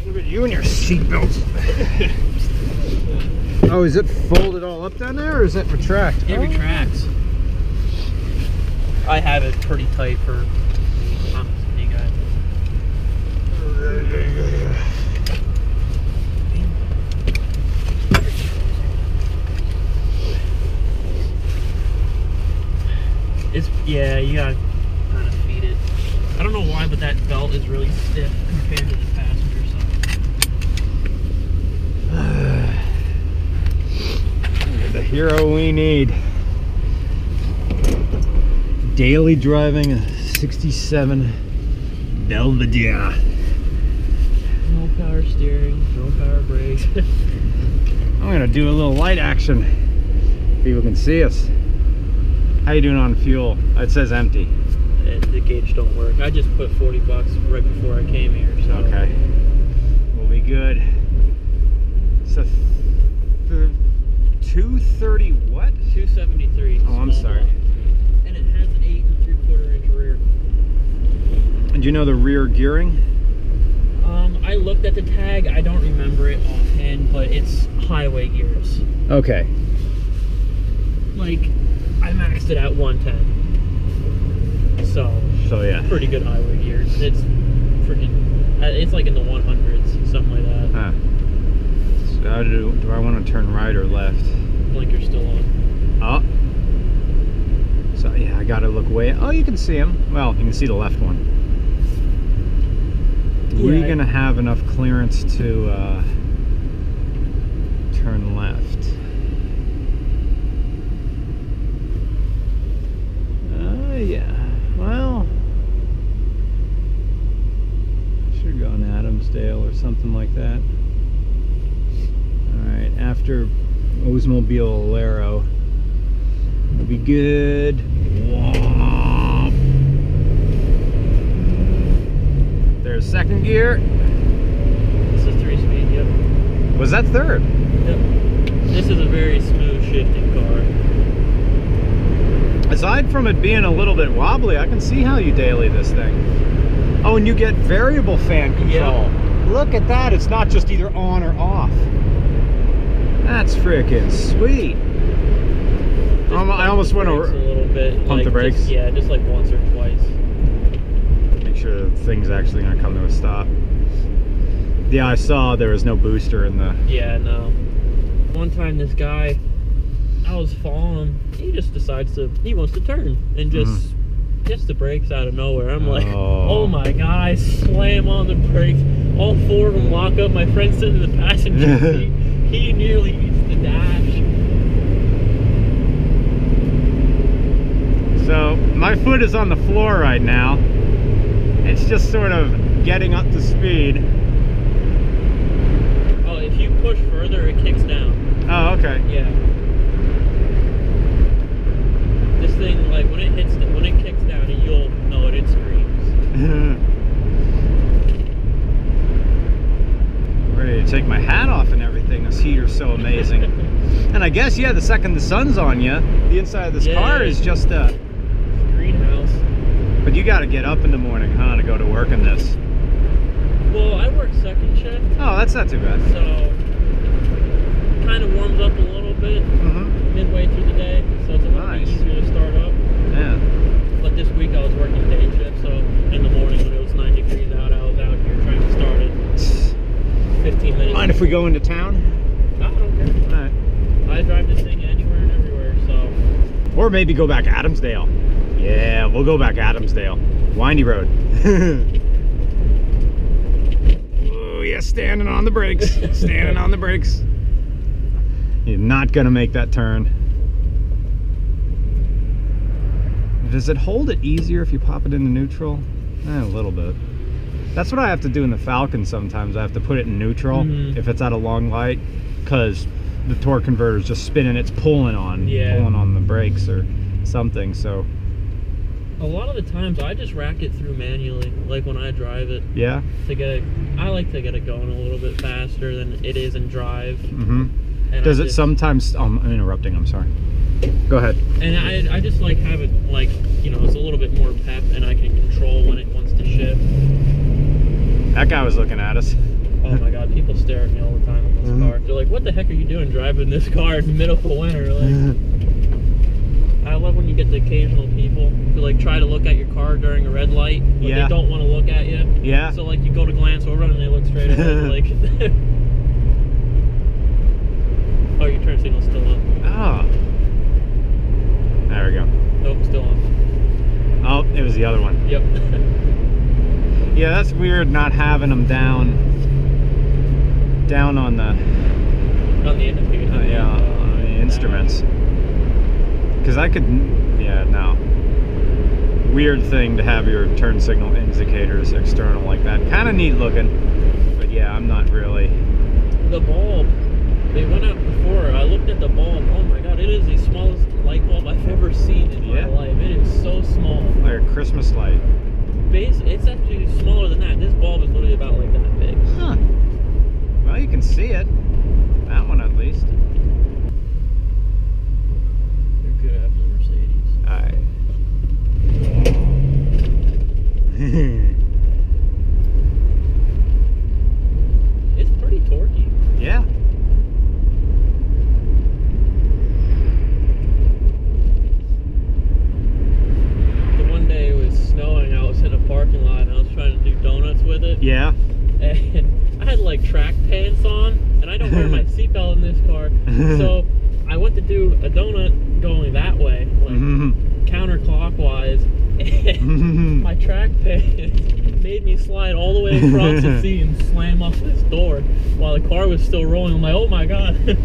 Look at you and your seatbelt. Oh, is it folded all up down there, or is it retract? It retracts. I have it pretty tight for a skinny guy. Yeah, you gotta kind of feed it. I don't know why, but that belt is really stiff compared to the passenger side. The hero we need. Daily driving a 67 Belvedere. No power steering, no power brakes. I'm gonna do a little light action. People can see us. How you doing on fuel? It says empty. The gauge don't work. I just put 40 bucks right before I came here, so. Okay. We'll be good. So 230 what? 273. Oh, I'm sorry. And it has an 8 3/4 inch rear. And do you know the rear gearing? I looked at the tag. I don't remember it offhand, but it's highway gears. Okay. Like, I maxed it at 110. So yeah, pretty good highway gears. It's freaking. It's like in the 100s, something like that. Huh. So do I want to turn right or left? Blinker's still on. Oh. So yeah, I gotta look way. Oh, you can see them. Well, you can see the left one. Yeah, We're gonna have enough clearance to turn left. Yeah. Well, should go in Adamsdale or something like that. All right, after Oldsmobile Alero, we'll be good. Whoa. There's second gear. This is 3-speed, yep. Was that third? Yep. This is a very smooth shifting car. Aside from it being a little bit wobbly, I can see how you daily this thing. Oh, and you get variable fan control. Yep. Look at that. It's not just either on or off. That's freaking sweet. I almost went over. A little bit. Pump the brakes? Yeah, just like once or twice. Make sure the thing's actually going to come to a stop. Yeah, I saw there was no booster in the... Yeah, no. One time this guy, I was following him, he just decides he wants to turn and just hits the brakes out of nowhere. I'm like, oh my god, I slam on the brakes. All four of them lock up. My friend sitting in the passenger seat. He nearly eats the dash. So, my foot is on the floor right now. It's just sort of getting up to speed. Oh, if you push further, it kicks down. Oh, okay. Yeah. This thing, like when it kicks down, you'll know it. It screams. Ready to take my hat off and everything. This heater's so amazing. And I guess, yeah, the second the sun's on you, the inside of this car is just a greenhouse. But you got to get up in the morning, huh, to go to work in this. Well, I work second shift. Oh, that's not too bad. So it kind of warms up a little bit midway through the day, so it's a little bit easier to start up. Yeah. But this week I was working day shift, so in the morning when it was 9 degrees out, I was out here trying to start it. 15 minutes. Mind if we go into town? No, I don't care. All right. I drive this thing anywhere and everywhere, so. Or maybe go back Adamsdale. Yeah, we'll go back Adamsdale. Windy road. Oh yeah, standing on the brakes. Standing on the brakes. You're not gonna make that turn. Does it hold it easier if you pop it into neutral? A little bit. That's what I have to do in the Falcon sometimes. I have to put it in neutral if it's at a long light, because the torque converter is just spinning. It's pulling on the brakes or something. So a lot of the times I just rack it through manually, like when I drive it. Yeah. I like to get it going a little bit faster than it is in drive. And Does it sometimes? Oh, I'm interrupting. I'm sorry. Go ahead. And I just like have it like, you know, it's a little bit more pep, and I can control when it wants to shift. That guy was looking at us. Oh my God, people stare at me all the time in this car. They're like, "What the heck are you doing driving this car in the middle of winter?" Like, I love when you get the occasional people who like try to look at your car during a red light, but they don't want to look at you. Yeah. So like you go to glance over and they look straight ahead. Like, oh, your turn signal's still on. Oh. There we go. Nope, still on. Oh, it was the other one. Yep. Yeah, that's weird not having them down on the indicator. on the instruments. Because I could, yeah, no. Weird thing to have your turn signal indicators external like that. Kind of neat looking, but yeah, I'm not really. The bulb, they went out before. I looked at the bulb. Oh my God, it is the smallest light bulb I've ever seen in my life. It is so small. Like a Christmas light. It's actually smaller than that. This bulb is literally about like that big. Huh. Well, you can see it. That one at least. You're good after the Mercedes. Alright. It's pretty torquey. Yeah. The one day it was snowing, I was in a parking lot and I was trying to do donuts with it. Yeah. And I had like track pants on, and I don't wear my seatbelt in this car. So I went to do a donut going that way, like counterclockwise, and my track pants made me slide all the way across the seat and slam off this door while the car was still rolling. I'm like, oh my God.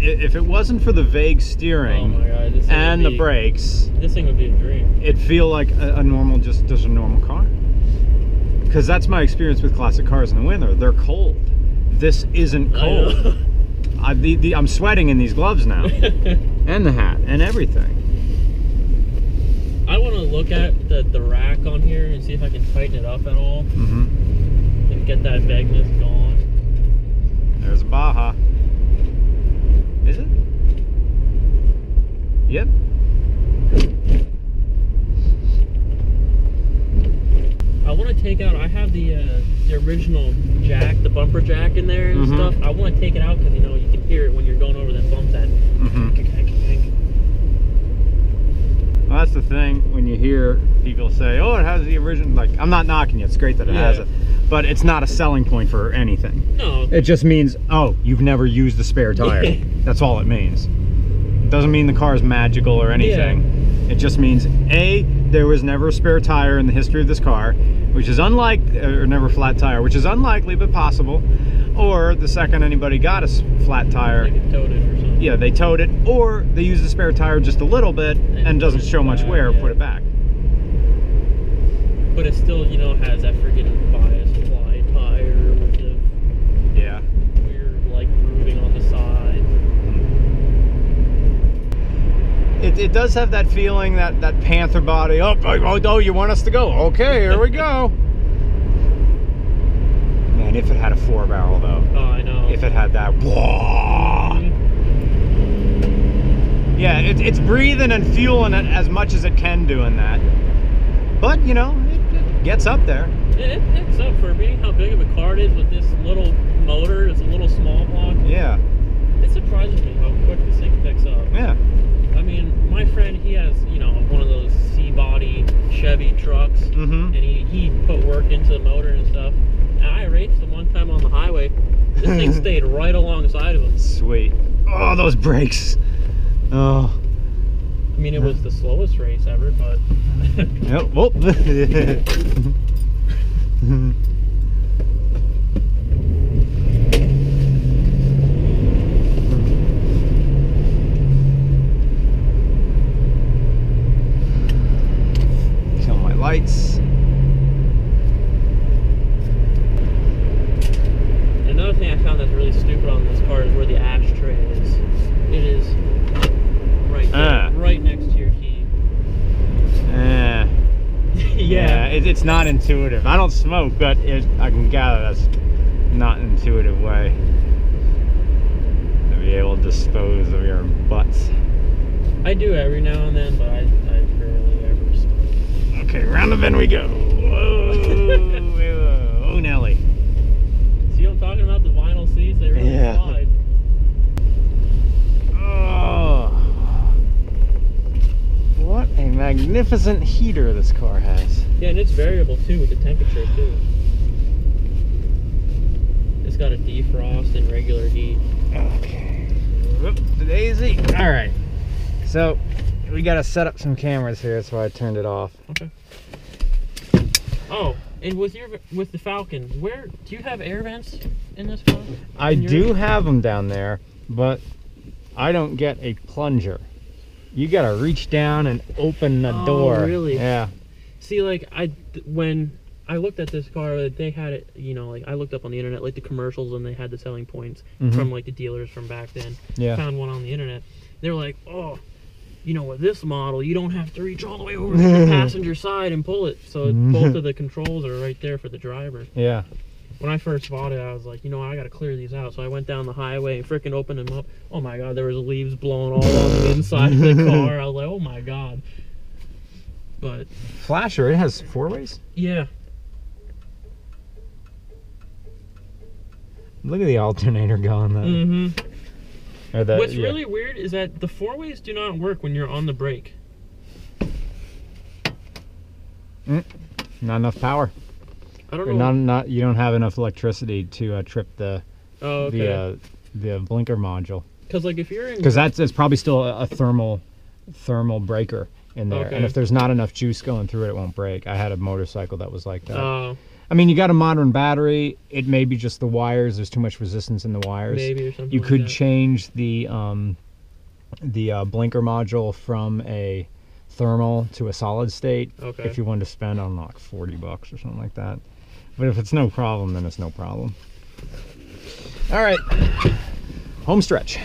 If it wasn't for the vague steering and the brakes, this thing would be a dream. It'd feel like a normal, just a normal car. Because that's my experience with classic cars in the winter. They're cold. This isn't cold. I'm sweating in these gloves now, and the hat and everything. I want to look at the rack on here and see if I can tighten it up at all, and get that vagueness gone. There's a Baja. Is it? Yep. I want to take out, I have the original jack, the bumper jack in there and stuff. I want to take it out because, you know, you can hear it when you're going over that bump that. Well, that's the thing when you hear people say, oh, it has the original, like, I'm not knocking you, it's great that it has it, but it's not a selling point for anything. No. It just means, oh, you've never used the spare tire. That's all it means. It doesn't mean the car is magical or anything. It just means, A, there was never a spare tire in the history of this car, which is unlikely, or never a flat tire, which is unlikely but possible. Or the second anybody got a flat tire, they towed it or something. Yeah, they towed it, or they used the spare tire just a little bit and doesn't show much wear, put it back. But it still, you know, has that freaking bias ply tire with the weird, like, grooving on the side. It does have that feeling, that Panther body. Oh, you want us to go? Okay, here we go. Man, if it had a 4-barrel though. Oh, I know. If it had that. Yeah, it's breathing and fueling it as much as it can doing that. But, you know, it gets up there. It picks up for being how big of a car it is with this little motor. It's a little small block. Yeah. It surprises me how quick this thing picks up. Yeah. I mean, my friend, he has, you know, one of those C-body Chevy trucks, and he put work into the motor and stuff. And I raced him one time on the highway. This thing stayed right alongside of him. Sweet. Oh, those brakes. Oh. I mean, it was the slowest race ever, but... Yep. Whoop. lights. Another thing I found that's really stupid on this car is where the ashtray is. It is right there, right next to your key. Yeah. It's not intuitive. I don't smoke, but I can gather that's not an intuitive way to be able to dispose of your butts. I do every now and then, but I rarely ever smoke. Okay, round the bend we go. Whoa, oh Nelly. See what I'm talking about? The vinyl seats, they really slide. Oh, what a magnificent heater this car has. Yeah, and it's variable too with the temperature too. It's got a defrost and regular heat. Okay. Whoop, the daisy. All right. So we got to set up some cameras here. That's why I turned it off. Okay. Oh, and with the Falcon, where do you have air vents in this car? I do have them down there, but I don't get a plunger. You got to reach down and open the door. Oh, really? Yeah. See, like when I looked at this car, they had it, you know, like I looked up on the internet, like the commercials, and they had the selling points from like the dealers from back then. Yeah. Found one on the internet. They were like, oh, you know, with this model, you don't have to reach all the way over to the passenger side and pull it. So both of the controls are right there for the driver. Yeah. When I first bought it, I was like, you know, I got to clear these out. So I went down the highway and freaking opened them up. Oh my God, there was leaves blowing all on the inside of the car. I was like, oh my God. But Flasher, it has 4-ways? Yeah. Look at the alternator going though. What's really weird is that the 4-ways do not work when you're on the brake. Not enough power. I don't know. You don't have enough electricity to trip the the blinker module. Because like if you're in, because it's probably still a thermal breaker in there, and if there's not enough juice going through it, it won't break. I had a motorcycle that was like that. I mean, you got a modern battery. It may be just the wires. There's too much resistance in the wires. Maybe or something. You like could that. change the blinker module from a thermal to a solid state. Okay. If you wanted to spend, I don't know, like $40 or something like that. But if it's no problem, then it's no problem. All right, home stretch.